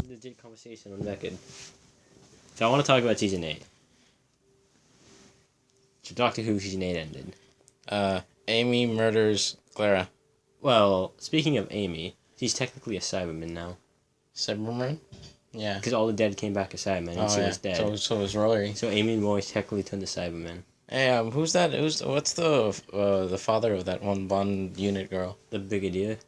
legit conversation on record. So I want to talk about season 8. So Doctor Who season 8 ended. Amy murders Clara. Well, speaking of Amy, she's technically a Cyberman now. Cyberman? Yeah. Because all the dead came back as Cybermen, and she was dead. So was Rory. So Amy and Rory technically turned to Cybermen. Hey, who's that? What's the father of that one Bond unit girl? The Brigadier.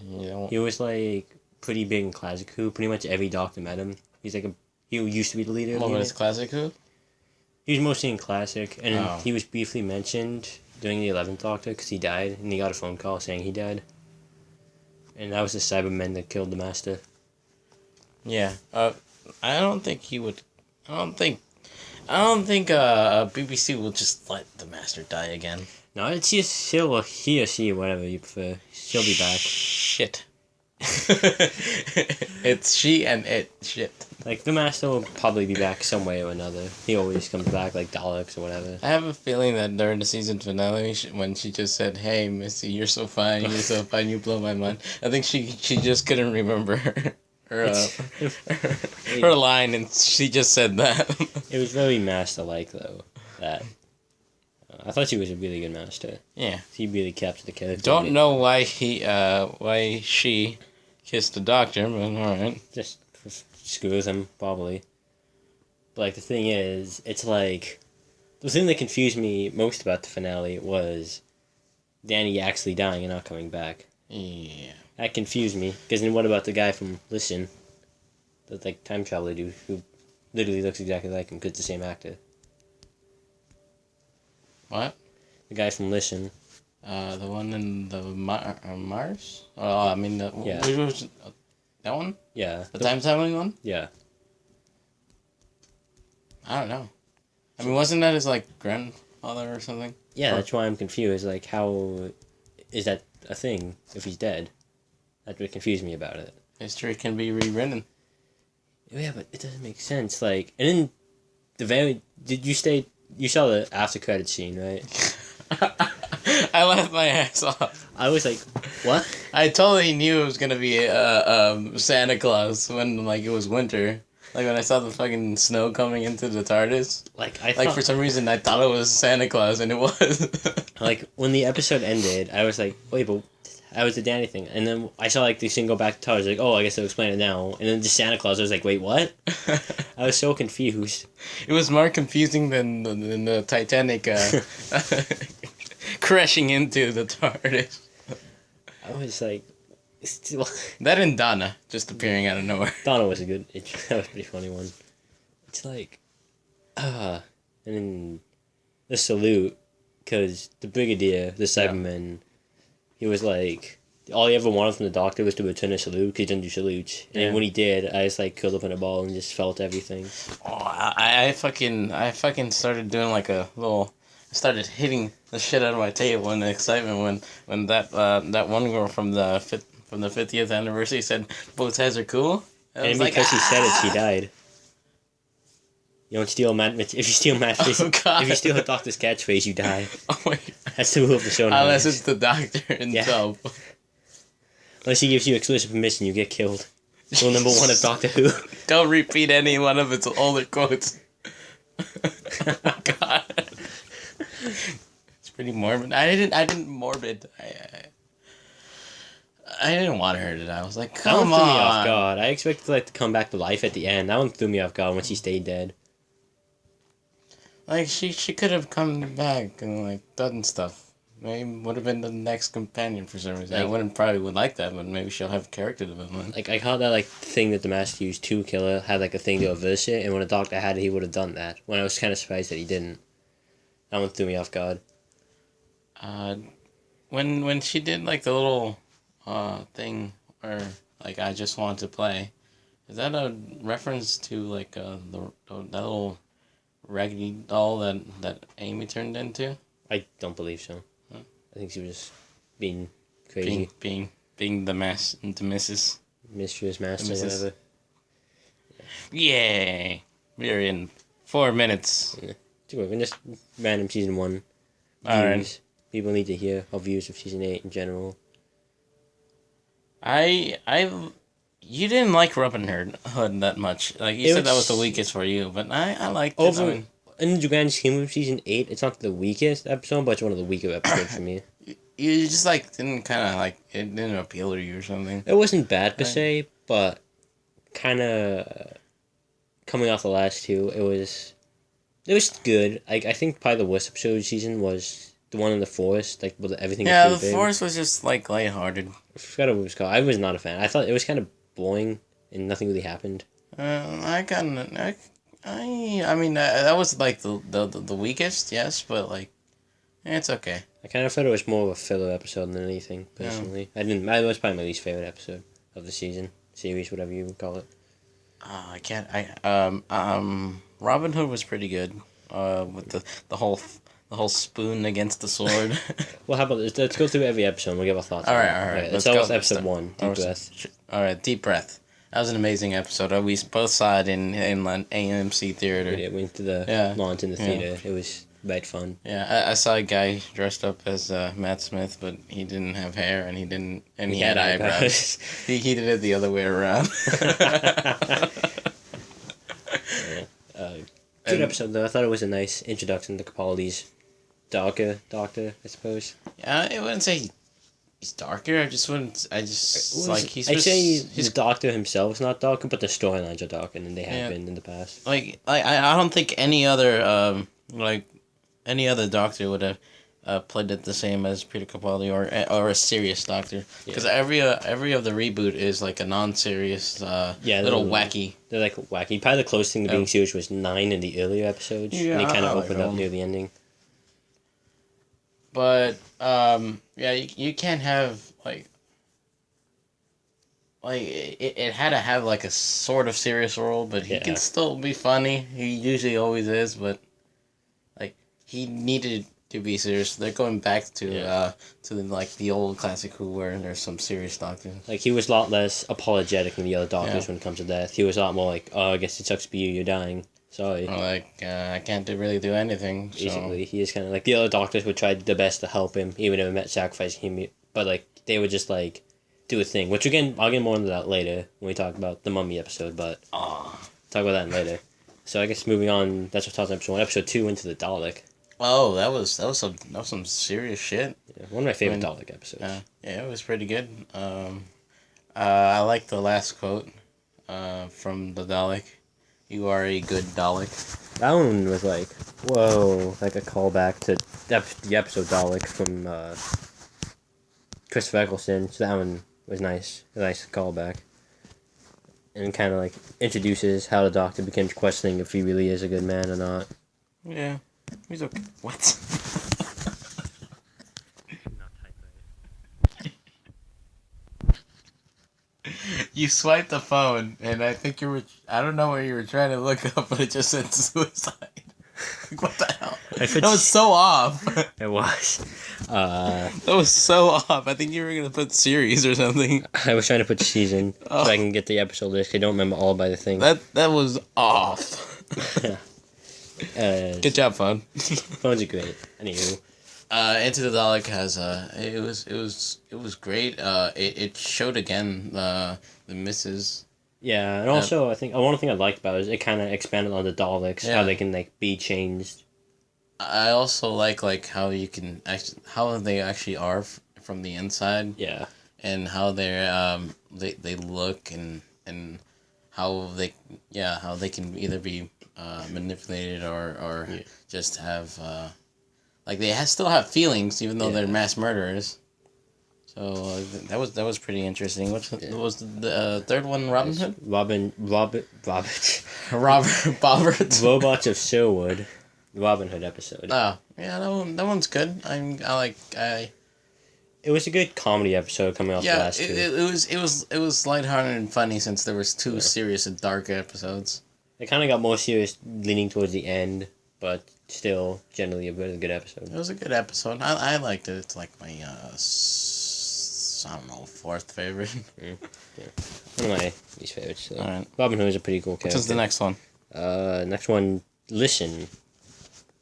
You know, He was like pretty big in Classic Who. Pretty much every Doctor met him. He's like he used to be the leader of the what unit. was Classic Who? He was mostly in Classic, and he was briefly mentioned during the 11th Doctor because he died, and he got a phone call saying he died. And that was the Cybermen that killed the Master. Yeah. I don't think he would. I don't think BBC will just let the Master die again. No, it's just he or she, whatever you prefer. She'll be back. Shit. It's she and it. Shit. Like, the Master will probably be back some way or another. He always comes back, like Daleks or whatever. I have a feeling that during the season finale, when she just said, "Hey, Missy, you're so fine, you blow my mind," I think she just couldn't remember her line, and she just said that. It was very Master-like, though. That I thought she was a really good Master. Yeah. She really captured the character. Don't know why she kissed the Doctor, but alright. Just screw with him, probably. But, like, the thing is, it's like... The thing that confused me most about the finale was Danny actually dying and not coming back. Yeah. That confused me. Because then what about the guy from Listen? The, like, time traveler dude who literally looks exactly like him because it's the same actor. What? The guy from Listen. The one in the Mars? Oh, I mean, Yeah. which was that one? Yeah. The time traveling one? Yeah. I don't know. I mean, wasn't that his, like, grandfather or something? Yeah, that's why I'm confused. Like, how is that a thing if he's dead? That's what confused me about it. History can be rewritten. Yeah, but it doesn't make sense. Like, and then you saw the after credit scene, right? I laughed my ass off. I was like, what? I totally knew it was gonna be Santa Claus when, like, it was winter. Like, when I saw the fucking snow coming into the TARDIS. Like, For some reason, I thought it was Santa Claus, and it was. Like, when the episode ended, I was like, wait, but that was the Danny thing. And then I saw, like, the scene go back to TARDIS, like, oh, I guess I'll explain it now. And then just Santa Claus, I was like, wait, what? I was so confused. It was more confusing than the Titanic crashing into the TARDIS. I was like... That and Donna just appearing out of nowhere. Donna was that was a pretty funny one. It's like, and then the salute, because the Brigadier, the Cyberman, he was like, all he ever wanted from the Doctor was to return a salute, because he didn't do salutes. And when he did, I just like curled up in a ball and just felt everything. Oh, I fucking started doing like a little... I started hitting the shit out of my table in excitement when that one girl from the 50th anniversary said both heads are cool. And because he said it, she died. You don't steal if you steal if you steal a Doctor's catchphrase, you die. Oh my God. That's the rule of the show. Unless it's the Doctor himself. Yeah. Unless he gives you explicit permission, you get killed. Rule number 1 of Doctor Who. Don't repeat any one of its older quotes. Oh God. It's pretty morbid. I didn't morbid. I didn't want her to die. I was like, come on. That one threw me off guard. I expected like to come back to life at the end. That one threw me off guard when she stayed dead. Like, she could have come back and, like, done stuff. Maybe would have been the next companion for some reason. Like, I probably would like that, but maybe she'll have character development. Like, I caught that, like, thing that the Master used to kill her, had, like, a thing to reverse it, and when a Doctor had it, he would have done that. When I was kind of surprised that he didn't. That one threw me off guard. When she did, like, the little thing where, like, I just want to play, is that a reference to, like, that little raggedy doll that Amy turned into? I don't believe so. Huh? I think she was just being crazy. Being the missus. Mistress, master, whatever. Yay! We're in 4 minutes. Yeah. We're just random season 1 views. Alright. People need to hear our views of season 8 in general. I You didn't like Robin Hood that much. Like you said, that was the weakest for you, but I liked it. I mean, in the grand scheme of season 8, it's not the weakest episode, but it's one of the weaker episodes for me. you just like didn't kind of like it didn't appeal to you or something. It wasn't bad per se, but kind of coming off the last two, it was good. Like I think probably the worst episode of the season was the one in the forest, like with everything. Yeah, was the big. forest was just like lighthearted. I forgot what it was called. I was not a fan. I thought it was kind of boring and nothing really happened. I mean that was like the weakest, yes, but like it's okay. I kind of thought it was more of a filler episode than anything. Personally, yeah. That was probably my least favorite episode of the series, whatever you would call it. I can't. Robin Hood was pretty good. With the whole spoon against the sword. Well, how about this? Let's go through every episode and we'll give our thoughts. All right. Let's start with episode 1. Deep breath. All right, deep breath. That was an amazing episode. We both saw it in AMC theater. We went to the launch in the theater. It was right fun. Yeah, I saw a guy dressed up as Matt Smith, but he didn't have hair and he had eyebrows. he did it the other way around. Good episode though. I thought it was a nice introduction to Capaldi's darker doctor, I suppose. Yeah, I wouldn't say he's darker. I'd say his doctor himself is not darker, but the storylines are darker than they have been in the past. Like I don't think any other any other doctor would have played it the same as Peter Capaldi or a serious doctor, because every of the reboot is like a non-serious little wacky. They're like wacky. Probably the closest thing to being serious was 9 in the earlier episodes. Yeah, and they kind of opened up near the ending. But you can't have like it had to have like a sort of serious role, but he can still be funny. He usually always is, but like he needed to be serious. They're going back to the old classic Who, where there's some serious doctors. Like he was a lot less apologetic than the other doctors when it comes to death. He was a lot more like, "Oh, I guess it sucks to be you. You're dying. Sorry." Or like, I can't really do anything. Basically, he is kind of like the other doctors would try their best to help him, even if it meant sacrificing him. But like they would just like do a thing. Which again, I'll get more into that later when we talk about the Mummy episode. But talk about that later. So I guess moving on. That's what talks episode 1. Episode 2 into the Dalek. Oh, that was some serious shit. Yeah, one of my favorite Dalek episodes. Yeah, it was pretty good. I like the last quote from the Dalek. "You are a good Dalek." That one was like, whoa, like a callback to the episode Dalek from Christopher Eccleston. So that one was nice. A nice callback. And kind of like introduces how the Doctor becomes questioning if he really is a good man or not. Yeah. He's okay. What? You swiped the phone, and I think I don't know what you were trying to look up, but it just said suicide. What the hell? That was so off. It was. That was so off. I think you were going to put series or something. I was trying to put season so I can get the episode list. I don't remember all by the thing. That was off. Good job, phone. Phones are great. Anywho. Into the Dalek has it was great. It showed again the misses. Yeah, and also I think one thing I liked about it is it kind of expanded on the Daleks, how they can like be changed. I also like how you can how they actually are from the inside. Yeah. And how they look and how they can either be manipulated or just have like they still have feelings even though they're mass murderers. So that was pretty interesting. What was the third one? Robin Hood. Robert. Robots of Sherwood. Robin Hood episode. Oh yeah, that one's good. It was a good comedy episode coming off the last two. It was lighthearted and funny since there was two serious and dark episodes. It kind of got more serious leaning towards the end, but still generally a really good episode. It was a good episode. I liked it. It's like my I don't know, 4th favorite. Yeah. One of my least favorites. So. All right. Robin Hood is a pretty cool character. What's the next one? Next one, Listen.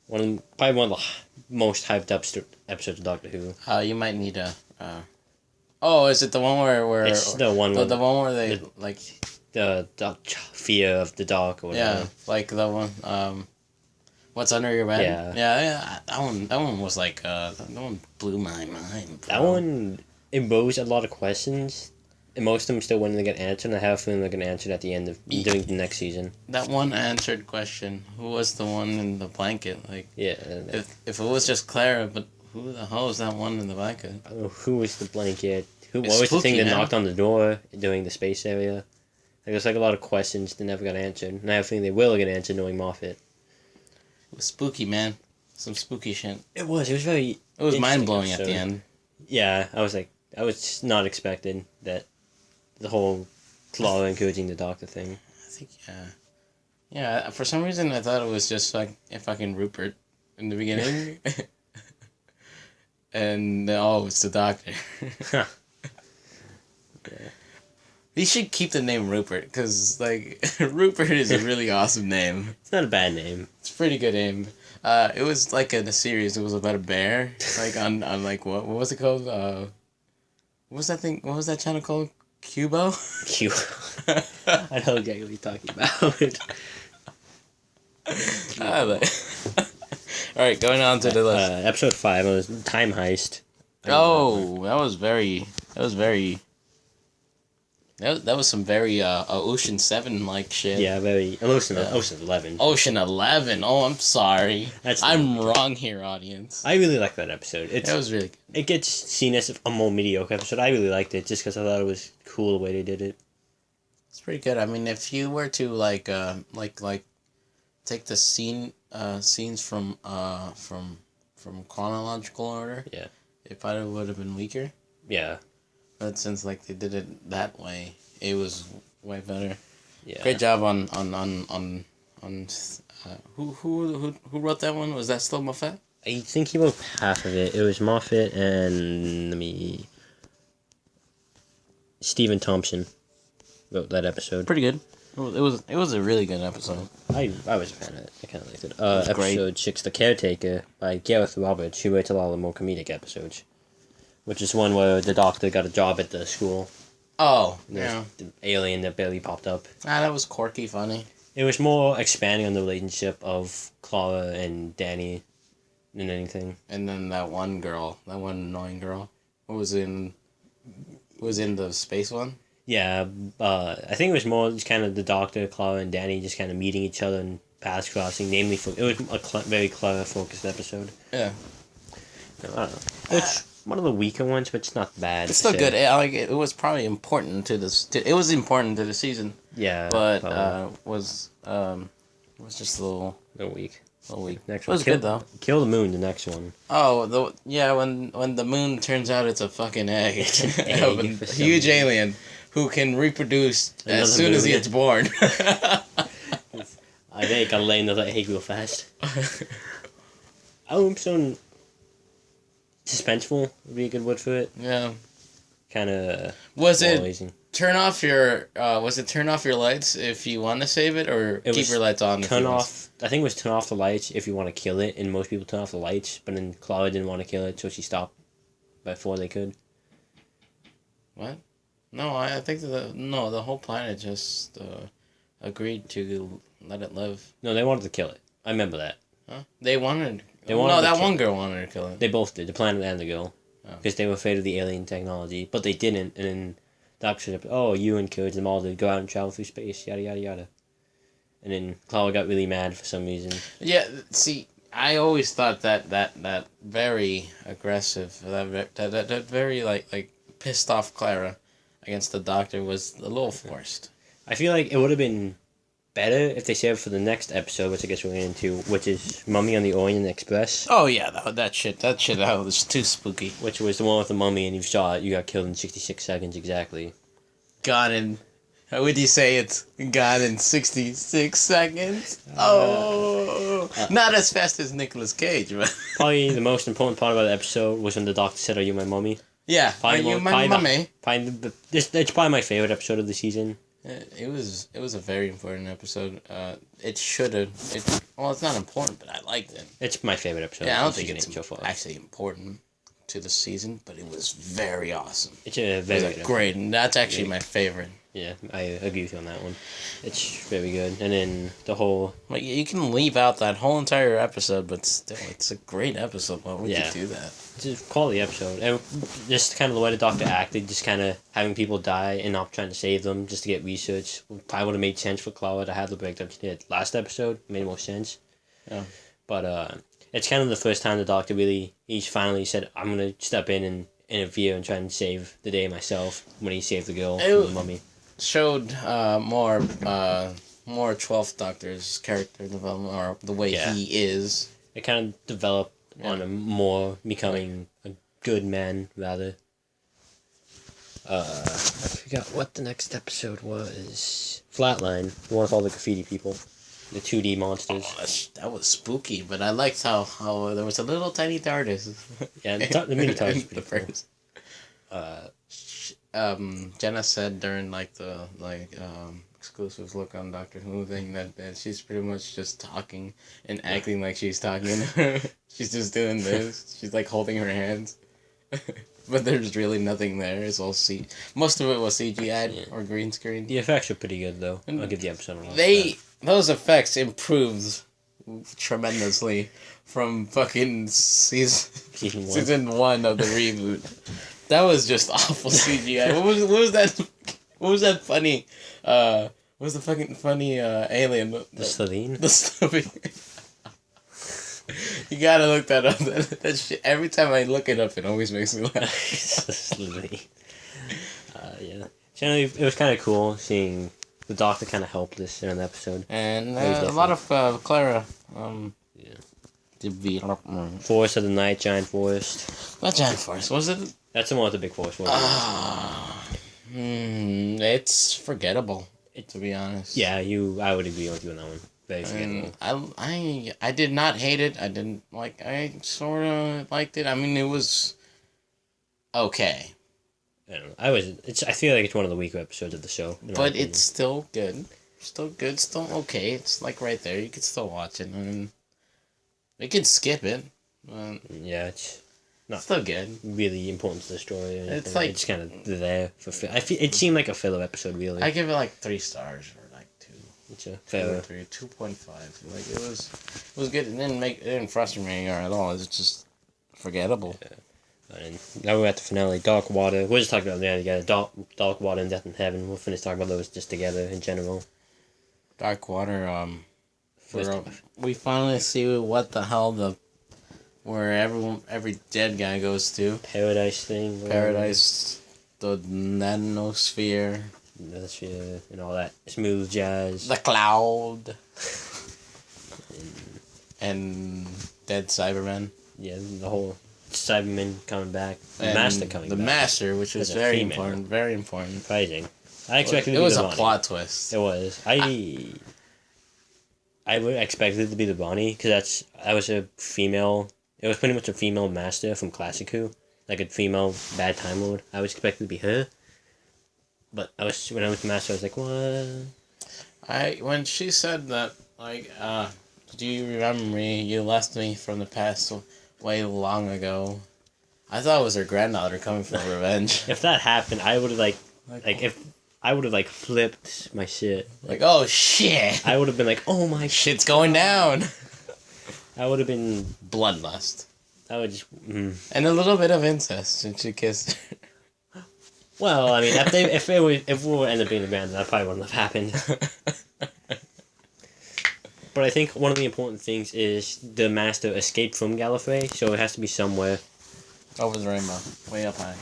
Probably one of the most hyped up episodes of Doctor Who. You might need a Oh, is it the one where It's the one the where one where they the- like the fear of the dark or whatever. yeah, like the one what's under your bed? Yeah. Yeah, that one was like that one blew my mind, bro. That one, it rose a lot of questions, and most of them still wouldn't get answered, and I have a feeling they're going to answer it at the end of doing the next season. That one answered question. Who was the one in the blanket? Like, Yeah. if it was just Clara, but who the hell is that one in the blanket? Who was the blanket? What It's was the thing spooky, that man. knocked on the door during the space area? Like, there's like a lot of questions that never got answered, and I have a feeling they will get answered knowing Moffat. It was spooky, man. Some spooky shit. It was very... It was Interesting mind blowing at the episode. end. Yeah, I was not expecting that the whole Clara encouraging the doctor thing. I think yeah. For some reason, I thought it was just like fucking Rupert in the beginning, and it's the doctor. Yeah. We should keep the name Rupert because like Rupert is a really awesome name. It's not a bad name. It's a pretty good name. It was like in a series. It was about a bear. Like on like what was it called? What was that thing? What was that channel called? Cubo. Cute. I know exactly what you're talking about. All right, going on to the list. Episode 5 was Time Heist. Oh, that was very. That was some very Ocean 7 like shit. Yeah, very... Ocean 11. Ocean 11. Oh, I'm sorry. That's I'm wrong here, audience. I really like that episode. That was really good. It gets seen as a more mediocre episode. I really liked it just because I thought it was cool the way they did it. It's pretty good. I mean, if you were to like take the scenes from chronological order, Yeah. it probably would have been weaker. Yeah. But since like they did it that way, it was way better. Yeah. Great job on who wrote that one? Was that still Moffat? I think he wrote half of it. It was Moffat and Stephen Thompson wrote that episode. Pretty good. It was a really good episode. I was a fan of it. I kind of liked it. was great. Episode 6, The Caretaker, by Gareth Roberts. She writes a lot of the more comedic episodes. Which is one where the doctor got a job at the school. Oh, There's yeah. the alien that barely popped up. That was quirky, funny. It was more expanding on the relationship of Clara and Danny than anything. And then that one annoying girl, who was in the space one. Yeah, I think it was more just kind of the doctor, Clara, and Danny just kind of meeting each other and paths crossing. Namely, it was a very Clara focused episode. Yeah, I don't know. Which one of the weaker ones, but it's not bad. it's still good. It was probably important to this. It was important to the season, Yeah, but probably. was just a little weak. weak. Next It one, was good though. Kill the Moon. The next one. Oh, when the moon turns out it's a fucking egg, It's an of egg a for some huge reason. alien who can reproduce Another as soon as moon. it's born. I think I'll lay another egg real fast. So suspenseful would be a good word for it. Yeah. Kind of. Was it amazing. turn off your lights if you want to save it, or It keep was your lights on? if Turn you want- off. I think it was turn off the lights if you want to kill it, and most people turn off the lights. But then Clara didn't want to kill it, so she stopped before they could. What? No, I think the whole planet just agreed to let it live. No, they wanted to kill it. I remember that. Huh? They wanted. They wanted no, to that kill one it. girl wanted to kill it. They both did, the planet and the girl, Oh. because they were afraid of the alien technology. But they didn't, and then Doctor said, "Oh, you encouraged them all to go out and travel through space, yada yada yada." And then Clara got really mad for some reason. Yeah. See, I always thought that very aggressive, that very like pissed off Clara against the Doctor was a little forced. I feel like it would have been better if they saved for the next episode, which I guess we're getting into, which is Mummy on the Orient Express, Oh yeah, that shit that was too spooky. which was the one with the mummy, and you saw it, you got killed in 66 seconds exactly. Gone in. How would you say it's gone in 66 seconds? Not as fast as Nicolas Cage, but Probably the most important part about the episode was when the doctor said, "Are you my mummy?" yeah. Are Probably you more- my probably the- mummy? It's probably my favorite episode of the season. It was a very important episode. It should have. Well, it's not important, but I liked it. It's my favorite episode. Yeah, I don't of the think it's season so far. actually important. to the season, but it was very awesome. It's a very It was great, and that's actually my favorite. Yeah, I agree with you on that one. It's very good. And then the whole... Like, you can leave out that whole entire episode, but still, it's a great episode. Why would you do that? It's a quality episode. And just kind of the way the Doctor acted, just kind of having people die and not trying to save them just to get research. Probably would have made sense for Clara to have the breakdown she did last episode. Made more sense. Yeah. But it's kind of the first time the Doctor he's finally said, I'm going to step in and interfere and try and save the day myself, when he saved the girl from the mummy. Showed more 12th Doctor's character development, or the way he is. It kind of developed on a more becoming a good man, rather. I forgot what the next episode was. Flatline, the one with all the graffiti people. The 2D monsters. Oh, that was spooky, but I liked how there was a little tiny TARDIS. Yeah, the mini TARDIS was pretty cool. Jenna said during the exclusive look on Doctor Who thing that she's pretty much just talking and acting like she's talking. She's just doing this. She's like holding her hands. But there's really nothing there. It's all most of it was CGI or green screen. The effects are pretty good though. I'll give the episode a lot. Those effects improved tremendously from fucking season 1 of the reboot. That was just awful CGI. What was that? What was that funny? What was the fucking funny alien? The Slovene. The Slovene. You gotta look that up. That shit. Every time I look it up, it always makes me laugh. The Slovene. Yeah. Generally, it was kind of cool seeing the Doctor kind of helpless in an episode. And a lot of Clara. Development. Forest of the Night, Giant Forest. What giant forest was it? That's the one with the big forest. It's forgettable. To be honest. Yeah, I would agree with you on that one. Very forgettable. I did not hate it. I didn't like. I sort of liked it. I mean, it was okay. I don't know. I feel like it's one of the weaker episodes of the show. But it's still good. Still good. Still okay. It's like right there. You could still watch it. I mean, you can skip it. Yeah, it's not still good. Really important to the story. It's like it's kind of there for. It seemed like a filler episode, really. I give it like 3 stars or like 2. It's a fair 3, 2.5. Like it was good. It didn't frustrate me at all. It's just forgettable. Yeah. And now we're at the finale. Dark Water. We're just talking about the together. Dark Water and Death in Heaven. We'll finish talking about those just together in general. Dark Water. We finally see what the hell where every dead guy goes to. Paradise thing. Paradise, the nanosphere. And all that smooth jazz. The cloud. And dead Cybermen. Yeah, the whole Cybermen coming back. The Master coming back. The Master, which was very important. Very important. Surprising. I expected it was a plot twist. It was. I would expect it to be the Bonnie, because that was a female. It was pretty much a female Master from Classic Who, like a female bad Time Lord. I was expecting it to be her. But when I was the Master, I was like, what? When she said that, do you remember me? You left me from the past way long ago. I thought it was her granddaughter coming for revenge. If that happened, I would have I would have flipped my shit. Like, oh shit! I would have been like, oh my shit's going down. I would have been bloodlust. I would just and a little bit of incest since she kissed her. Well, I mean, if it would end up being the band, that probably wouldn't have happened. But I think one of the important things is the Master escaped from Gallifrey, so it has to be somewhere. Over the rainbow, way up high.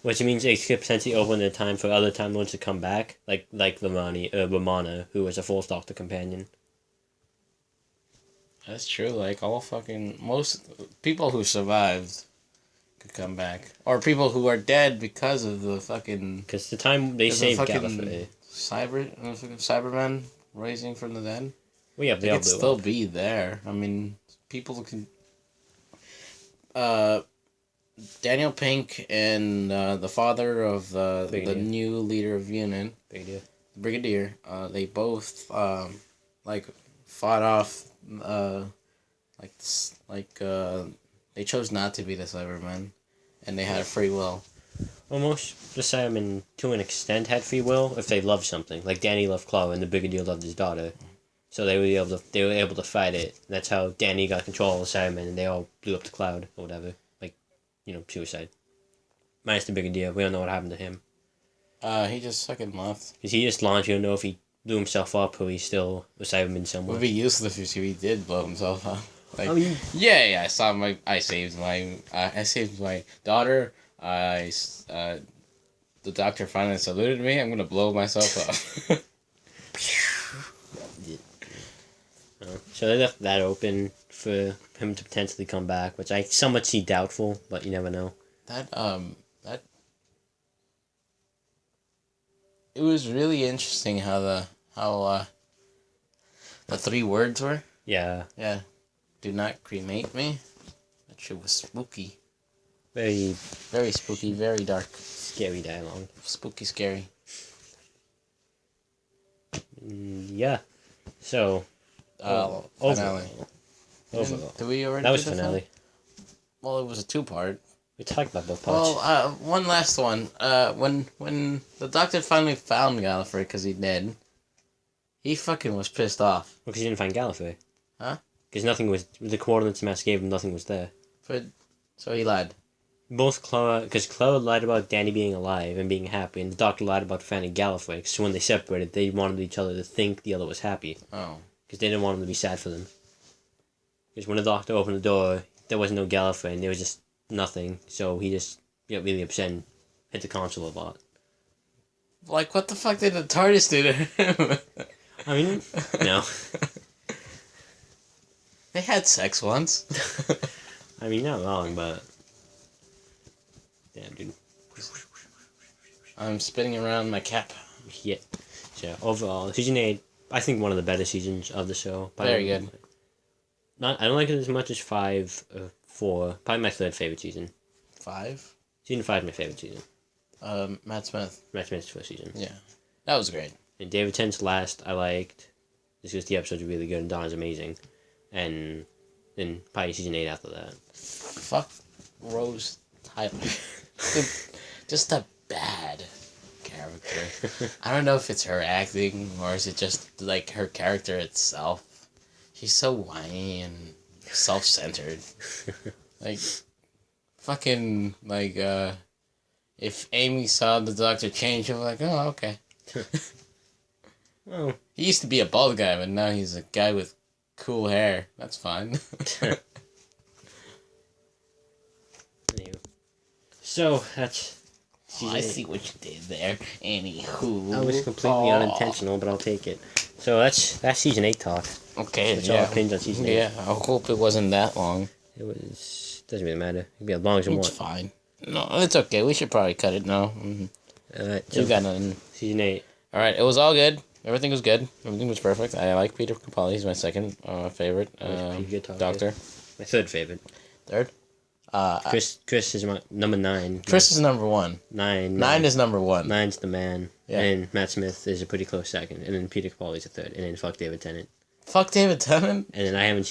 Which means it could potentially open the time for other Time Lords to come back, like Romana, who was a Fourth Doctor companion. That's true. Like most people who survived could come back, or people who are dead because of the fucking. Because the time they saved Gallifrey. Cybermen rising from the dead. Well, yeah, they could still be there. I mean, people can. Daniel Pink and the father of the new leader of UNIT, Brigadier. They both fought off They chose not to be the Cybermen, and they had free will. Almost the Cybermen, to an extent, had free will if they loved something. Like Danny loved Chloe, and the Brigadier loved his daughter, so they were able to fight it. And that's how Danny got control of the Cybermen, and they all blew up the cloud or whatever, like, suicide. Minus the Brigadier, we don't know what happened to him. He just fucking left. Because he just launched, you don't know if he blew himself up or he's still a Cyberman somewhere. It would be useless if he did blow himself up. Like, I mean, I saved my daughter. The doctor finally saluted me. I'm gonna blow myself up. So they left that open for him to potentially come back, which I somewhat see doubtful, but you never know. It was really interesting how the 3 words were. Yeah. Yeah. Do not cremate me. That shit was spooky. Very Very spooky, very dark. scary dialogue. Spooky, scary. Yeah. So, Finale. overall. Did we already That was do the finale. Well, it was a 2-part. We talked about both parts. Well, one last one. When the doctor finally found Gallifrey because he dead, he fucking was pissed off. Because he didn't find Gallifrey. Huh? Because nothing was... The coordinates Mass gave him, nothing was there. So he lied. Both Chloe... Because Chloe lied about Danny being alive and being happy, and the doctor lied about finding Gallifrey. So when they separated, they wanted each other to think the other was happy. Oh. Because they didn't want him to be sad for them. Because when the doctor opened the door, there was no Gallifrey, and there was just nothing. So he just got really upset and hit the console a lot. Like, what the fuck did the TARDIS do to him? I mean, no. They had sex once. I mean, not wrong, but... Damn, dude. I'm spinning around my cap. Yeah. So, overall, Season 8, I think one of the better seasons of the show. Very good. I don't like it as much as 5 or 4. Probably my third favorite season. 5? Season 5 is my favorite season. Matt Smith. Matt Smith's first season. Yeah. That was great. And David Tennant's last, I liked. Just because the episodes are really good and Donna's amazing. And then probably Season 8 after that. Fuck Rose Tyler. Just a bad character. I don't know if it's her acting or is it just like her character itself. She's so whiny and self-centered. Like, fucking, like, if Amy saw the doctor change, she'd be like, oh, okay. Well, He used to be a bald guy, but now he's a guy with cool hair. That's fine. anywho. So, that's... Oh, I see what you did there. Anywho. That was completely unintentional, but I'll take it. So that's Season 8 talk. Okay, That's all our opinions on Season 8. Yeah, I hope it wasn't that long. It was... Doesn't really matter. It can be as long as you It's want. fine. No, it's okay. We should probably cut it now. Mm-hmm. Alright, We so got nothing. Season 8. Alright, it was all good. Everything was good. Everything was perfect. I like Peter Capaldi. He's my second favorite Pretty good talk, doctor. My third favorite. Third? Chris is my number 9. Chris is number 1. 9. 9 is number 1. 9's the man. Yeah. And Matt Smith is a pretty close second. And then Peter Capaldi's a third. And then fuck David Tennant. Fuck David Tennant. And then I haven't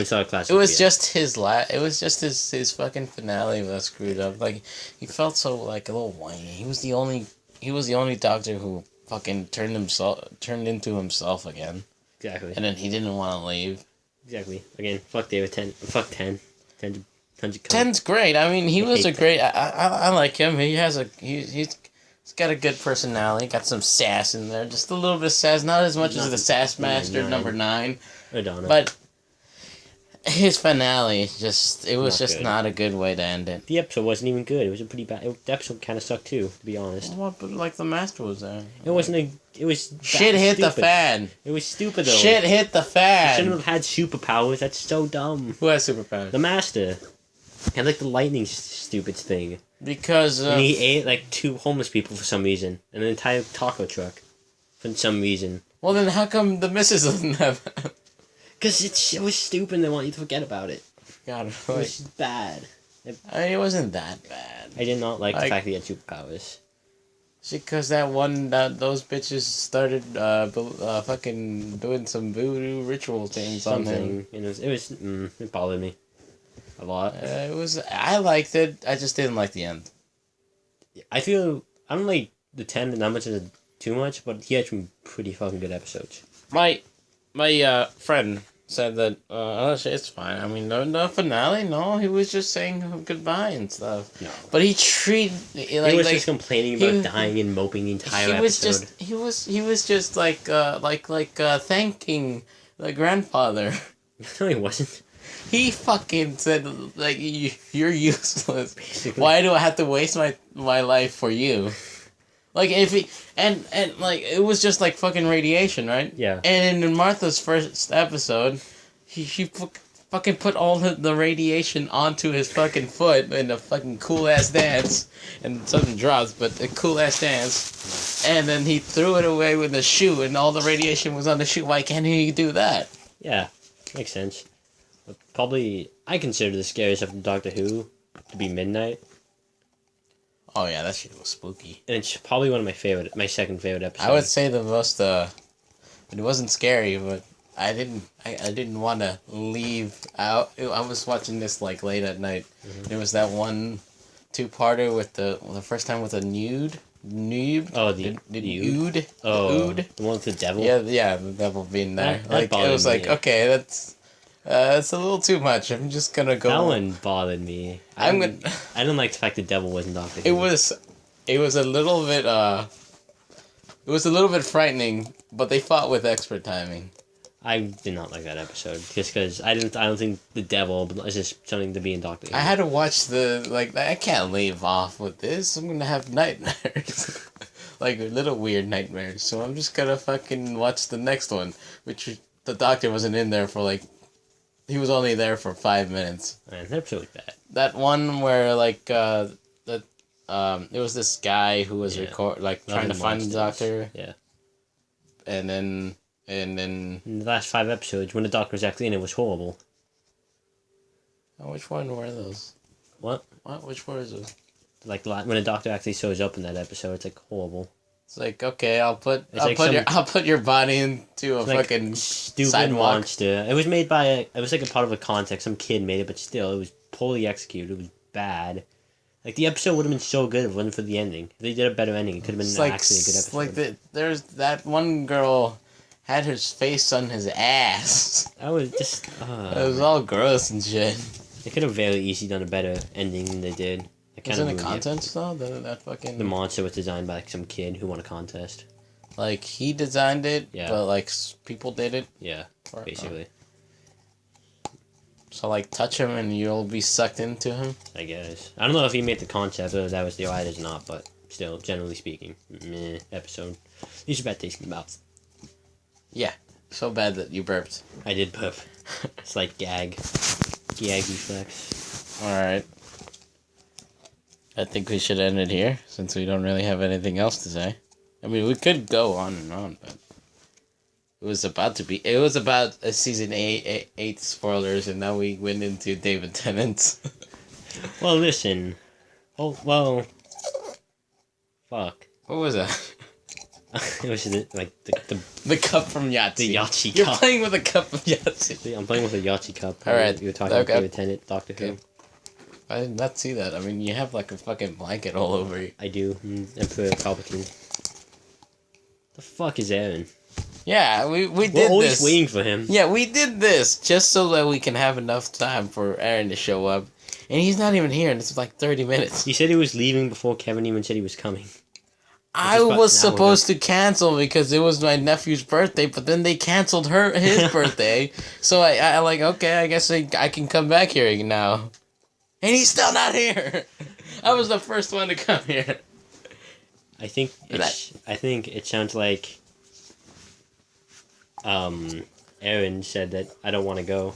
saw Classic. It was just his it was just his fucking finale that screwed up. Like, he felt so like a little whiny. He was the only doctor who fucking turned into himself again. Exactly. And then he didn't want to leave. Exactly. Again, fuck David Tennant. Fuck 10. 10's a cunt. 10's great. I mean, he was a hate great. I like him. He's got a good personality. Got some sass in there, just a little bit of sass. Not as much as the Sass Master 9. number 9, Madonna. but his finale it was Not just good. not a good way to end it. The episode wasn't even good. It was a pretty bad... The episode kind of sucked too, to be honest. What? But like the Master was there. It wasn't a... It was... Shit hit the stupid. fan. It was stupid though. Shit hit the He fan. shouldn't have had superpowers. That's so dumb. Who has superpowers? The Master. He had like the lightning stupid thing. Because And he ate like 2 homeless people for some reason. And an entire taco truck. For some reason. well, then how come the missus doesn't have? Because it was stupid and they want you to forget about it. God, It was bad. I mean, it wasn't that bad. I did not like the Like- fact that he had superpowers. Because those bitches started fucking doing some voodoo ritual things on him. Something. And it bothered me. A a lot. I liked it. I just didn't like the end. I don't like the 10 that much as too much, but he had some pretty fucking good episodes. My friend said that it's fine. I mean, the finale, no, he was just saying goodbye and stuff. No. But he treated He was just complaining about dying and moping the entire episode. He was just thanking the grandfather. No, he wasn't. He fucking said, like, you're useless. Basically. Why do I have to waste my life for you? Like, if he... And, like, it was just, like, fucking radiation, right? Yeah. And in Martha's first episode, she fucking put all the radiation onto his fucking foot in a fucking cool-ass dance. And something drops, but a cool-ass dance. And then he threw it away with the shoe, and all the radiation was on the shoe. Why can't he do that? Yeah, makes sense. But probably, I consider the scariest of Doctor Who to be Midnight. Oh yeah, that shit was spooky. And it's probably one of my second favorite episodes. I would say the most, it wasn't scary, but I didn't want to leave out. I was watching this, like, late at night. Mm-hmm. There was that one two-parter with the first time with a nude. Oh, the nude. Oh, the one with the devil? Yeah, the devil being there. That Like, it was bothered like, me. okay, that's it's a little too much. I'm just gonna go. That one bothered me. I didn't like the fact the devil wasn't Doctor Who. It was a little bit frightening, but they fought with expert timing. I did not like that episode just because I don't think the devil is just something to be in Doctor Who. I had to watch I can't leave off with this. I'm gonna have nightmares. Like little weird nightmares. So I'm just gonna fucking watch the next one, which the doctor wasn't in there for like. He was only there for 5 minutes. Man, that episode was bad. That one where there was this guy who was trying to find the doctor. Yeah. And then in the last 5 episodes, when the doctor was actually in it, was horrible. Oh, which one were those? What? Which one is those? Like when the doctor actually shows up in that episode, it's like horrible. It's like, okay, I'll put your body into a like fucking stupid sidewalk. monster. It was made by it was like a part of a context. Some kid made it, but still, it was poorly executed. It was bad. Like the episode would have been so good if it wasn't for the ending. If they did a better ending, it could have been actually a good episode. Like there's that one girl had her face on his ass. That was just. It was all gross and shit. They could have very easily done a better ending than they did. Wasn't it contest though? That fucking. The monster was designed by like some kid who won a contest. Like he designed it, yeah. But like people did it. Yeah, basically. So like touch him and you'll be sucked into him. I guess I don't know if he made the concept or that was the writers or not, but still, generally speaking, meh episode. These are bad tasting mouths. Yeah, so bad that you burped. I did burp. It's like gag reflex. All right. I think we should end it here, since we don't really have anything else to say. I mean, we could go on and on, but it was about a season 8 spoilers, and now we went into David Tennant's. Well, listen. Oh, well. Fuck. What was that? It was the cup from Yahtzee. The Yahtzee cup. You're playing with a cup of Yahtzee. I'm playing with a Yahtzee cup. All right. You were talking about David Tennant, Doctor Who. I did not see that. I mean, you have like a fucking blanket all over you. I do. Emperor Palpatine. The fuck is Aaron? Yeah, we did this. We're always waiting for him. Yeah, we did this just so that we can have enough time for Aaron to show up. And he's not even here, and it's like 30 minutes. He said he was leaving before Kevin even said he was coming. I was supposed to cancel because it was my nephew's birthday, but then they canceled his birthday. So I like, okay, I guess I can come back here now. And he's still not here. I was the first one to come here. I think it sounds like Aaron said that I don't want to go.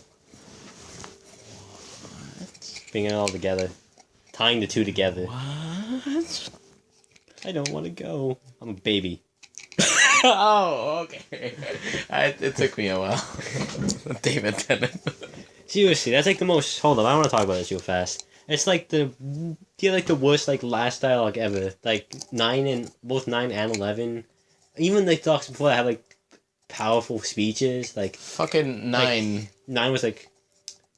What? Bringing it all together. Tying the two together. What? I don't want to go. I'm a baby. Oh, okay. It took me a while. David Tennant. Seriously, that's like the most. Hold on, I want to talk about this real fast. It's like the worst like last dialogue ever. Like both 9 and 11, even like talks before that have like powerful speeches. Like fucking 9. Like, 9 was like,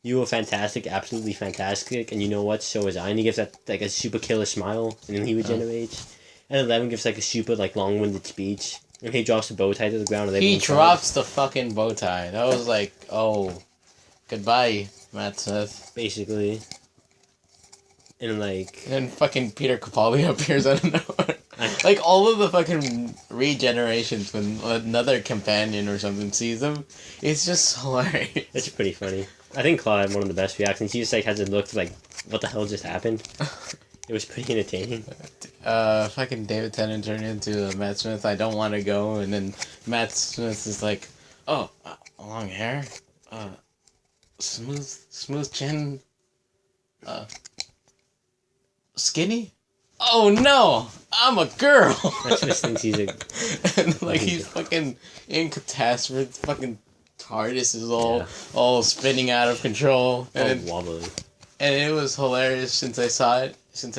you were fantastic, absolutely fantastic, and you know what, so was I. And he gives that, like, a super killer smile, and then he regenerates. And 11 gives, like, a super, like, long-winded speech. And he drops the bow tie to the ground. And he drops the fucking bow tie. That was like, oh, goodbye, Matt Smith. Basically. And, like... And then fucking Peter Capaldi appears out of nowhere. Like, all of the fucking regenerations when another companion or something sees him, it's just hilarious. It's pretty funny. I think Claude had one of the best reactions. He just, like, has a look like, what the hell just happened? It was pretty entertaining. Fucking David Tennant turned into Matt Smith, I don't want to go, and then Matt Smith is like, oh, long hair, smooth chin, skinny? Oh no, I'm a girl! Matt Smith thinks he's a... And like, he's fucking in catastrophe, fucking TARDIS is all spinning out of control. And wobbly. And it was hilarious since I saw it, since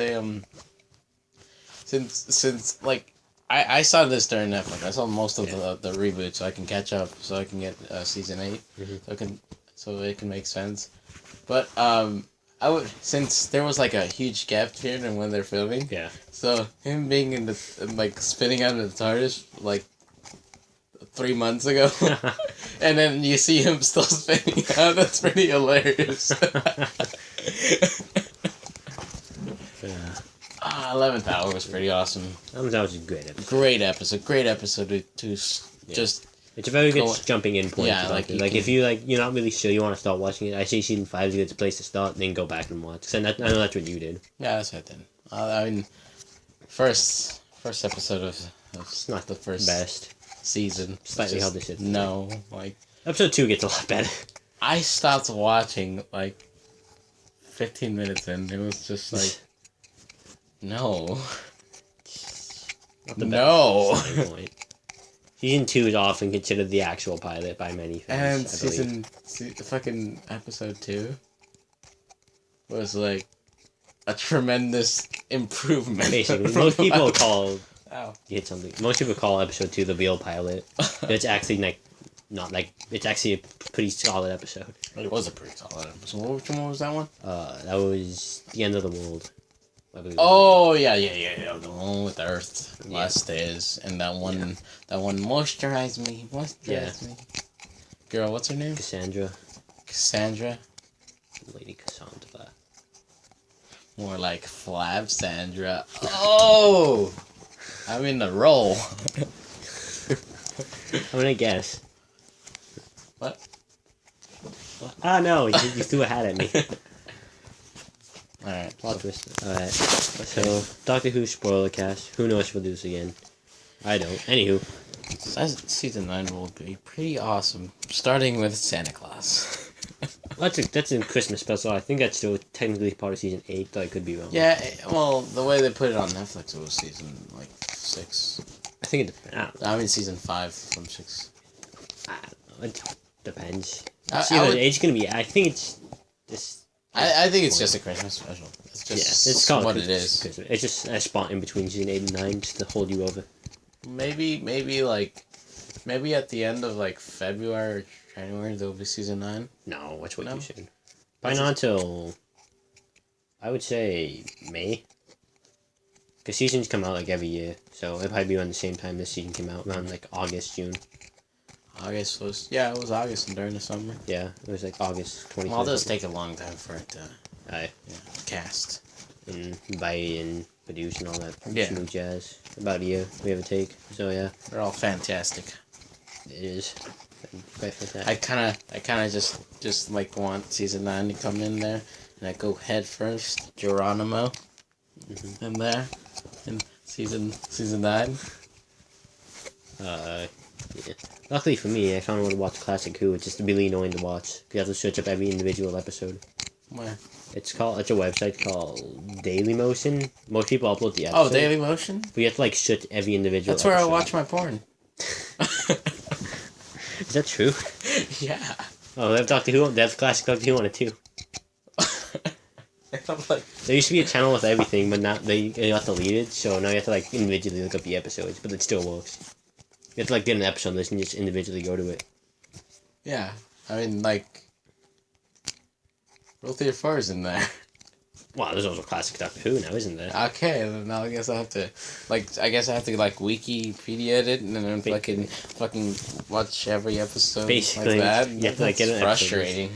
like I saw this during Netflix. I saw most of the reboot so I can catch up, so I can get season 8, so it can make sense. But I would, since there was like a huge gap here in when they're filming. Yeah. So him being in the like spinning out of the TARDIS like 3 months ago, and then you see him still spinning out. That's pretty hilarious. 11th Hour was pretty awesome. 11th Hour was a great episode. Great episode to just... It's a very good jumping in point. Yeah, like if you you're not really sure you want to start watching it, I say season 5 is a good place to start, then go back and watch. And I know that's what you did. Yeah, that's what I did. I mean, first episode of it's not the first best season. Slightly held this shit. No, like episode 2 gets a lot better. I stopped watching like 15 minutes in. It was just like, no. Not the no. Best Season 2 is often considered the actual pilot by many fans. And fucking episode 2 was like a tremendous improvement. Basically, most people call Ow. You hit something. Most people call episode 2 the real pilot. But it's actually not it's actually a pretty solid episode. It was a pretty solid episode. Which one was that one? That was The End of the World. Oh yeah, the one with the Earth last days, and that one moisturize me. Girl, what's her name? Cassandra. Lady Cassandra. More like Flav Sandra. Oh, I'm in the role. I'm gonna guess. What? Ah no, you threw a hat at me. Alright. Plot twist. Alright. So, Doctor Who Spoilercast. Who knows if we'll do this again? I don't. Anywho. Season 9 will be pretty awesome. Starting with Santa Claus. That's a Christmas special. I think that's still technically part of season 8, but I could be wrong. Yeah, well, the way they put it on Netflix, it was season, 6. I think it depends. I mean, season 5 from 6. I don't know. It depends. It's gonna be... I think it's... Just... I think it's just a Christmas special. It's just it's called what it is. It's just a spot in between season 8 and 9 just to hold you over. Maybe at the end of February or January there'll be season 9. No, that's way too soon. Probably not until I would say May. Because seasons come out every year, so it'll probably be around the same time this season came out, around August, June. August was it was August and during the summer. Yeah, it was August 20. Well, it does take a long time for it to cast and write and produce and all that smooth jazz. About a year we have a take. So yeah, they're all fantastic. It is. Quite fantastic. I kind of just want season 9 to come in there, and I go head first. Geronimo, in there, in season 9. Yeah. Luckily for me, I found a way to watch Classic Who. It's just really annoying to watch. You have to search up every individual episode. Where? It's a website called Dailymotion. Most people upload the episode. Oh, Dailymotion? But you have to search every individual That's where episode. I watch my porn. Is that true? Yeah. Oh, they have Doctor Who. They have Classic Doctor Who on it too. There used to be a channel with everything, but now they got deleted. So now you have to individually look up the episodes, but it still works. You have to get an episode list and just individually go to it. Yeah, I mean Ruther Farr's in there. Wow, there's also classic Doctor Who now, isn't there? Okay, then now I guess I have to, Wikipedia it and then fucking watch every episode Basically, like that. you have to, like, That's get an episode. frustrating.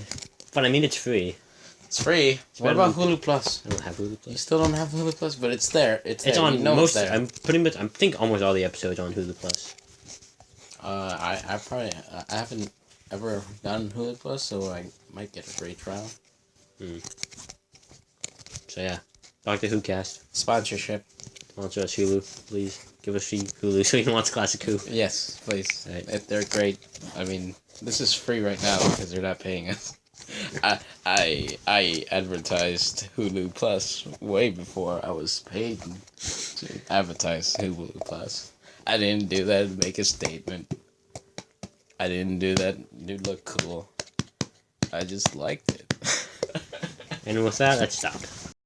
But I mean, it's free. It's free. What better about than- Hulu Plus? I don't have Hulu You Plus. still don't have Hulu Plus, but it's there. It's there. It's on You know most. It's there. I'm pretty much. I think almost all the episodes on Hulu Plus. I haven't ever gotten Hulu Plus, so I might get a free trial. So yeah, Doctor Who cast. Sponsorship. Sponsor us Hulu, please. Give us free Hulu so you can watch classic Who. Yes, please. Right. If they're great. I mean, this is free right now because they're not paying us. I advertised Hulu Plus way before I was paid to advertise Hulu Plus. I didn't do that to make a statement. I didn't do that to look cool. I just liked it. And with that, let's stop.